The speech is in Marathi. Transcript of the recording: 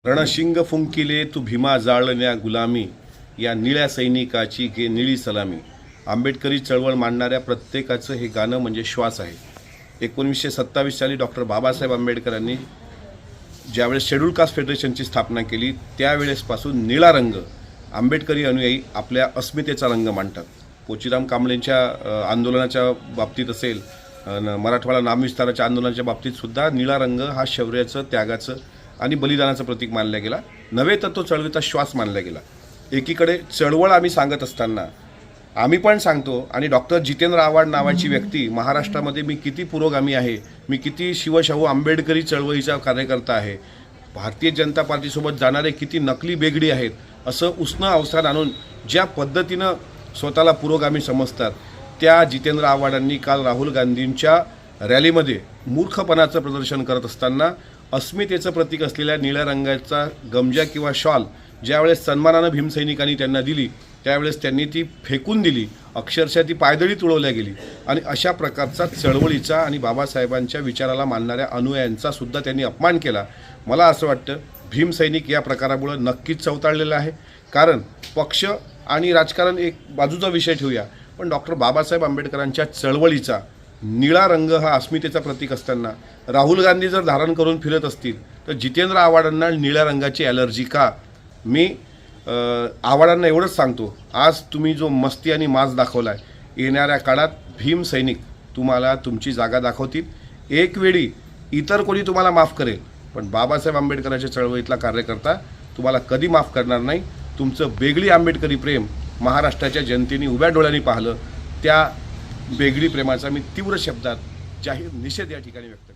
रणशिंग फुंकिले तू भीमा जाळण्या गुलामी, या निळ्या सैनिकाची घे निळी सलामी. आंबेडकरी चळवळ मांडणाऱ्या प्रत्येकाचं हे गाणं म्हणजे श्वास आहे. 1927 साली डॉक्टर बाबासाहेब आंबेडकरांनी ज्यावेळेस शेड्यूल कास्ट फेडरेशनची स्थापना केली त्यावेळेसपासून निळा रंग आंबेडकरी अनुयायी आपल्या अस्मितेचा रंग मांडतात. पोचीराम कांबळेंच्या आंदोलनाच्या बाबतीत असेल, मराठवाडा नामविस्ताराच्या आंदोलनाच्या बाबतीत सुद्धा निळा रंग हा शौर्याचं, त्यागाचं आणि बलिदानाचं प्रतीक मानला गेला. नव्हे तर तो चळवळीचा श्वास मानला गेला. एकीकडे चळवळ आम्ही सांगत असताना आम्ही पण सांगतो, आणि डॉक्टर जितेंद्र आव्हाड नावाची व्यक्ती महाराष्ट्रामध्ये मी किती पुरोगामी आहे, मी किती शिवशाहू आंबेडकरी चळवळीचा कार्यकर्ता आहे, भारतीय जनता पार्टीसोबत जाणारे किती नकली बेगडी आहेत, असं उसणं अवसान आणून ज्या पद्धतीनं स्वतःला पुरोगामी समजतात त्या जितेंद्र आव्हाडांनी काल राहुल गांधींच्या रॅलीमध्ये मूर्खपणाचं प्रदर्शन करत असताना अस्मितेचं प्रतीक असलेल्या निळ्या रंगाचा गमजा किंवा शॉल ज्यावेळेस सन्मानानं भीमसैनिकांनी त्यांना दिली त्यावेळेस त्यांनी ती फेकून दिली, अक्षरशः ती पायदळी तुडवल्या गेली. आणि अशा प्रकारचा चळवळीचा आणि बाबासाहेबांच्या विचाराला मानणाऱ्या अनुयायांचा सुद्धा त्यांनी अपमान केला. मला असं वाटतं भीमसैनिक या प्रकारामुळे नक्कीच चवताळलेला आहे. कारण पक्ष आणि राजकारण एक बाजूचा विषय ठेवूया, पण डॉक्टर बाबासाहेब आंबेडकरांच्या चळवळीचा निळा रंग हा अस्मितेचा प्रतीक असताना राहुल गांधी जर धारण करून फिरत असतील तर जितेंद्र आव्हाडांना निळ्या रंगाची ॲलर्जी का? मी आव्हाडांना एवढंच सांगतो, आज तुम्ही जो मस्ती आणि माज दाखवला आहे, येणाऱ्या काळात भीमसैनिक तुम्हाला तुमची जागा दाखवतील. एक वेळी इतर कोणी तुम्हाला माफ करेल, पण बाबासाहेब आंबेडकरांच्या चळवळीतला कार्यकर्ता तुम्हाला कधी माफ करणार नाही. तुमचं बेगडी आंबेडकरी प्रेम महाराष्ट्राच्या जनतेने उभ्या डोळ्यांनी पाहिलं. त्या बेगडी प्रेमाचा मी तीव्र शब्दात जाहीर निषेध या ठिकाणी व्यक्त करतो.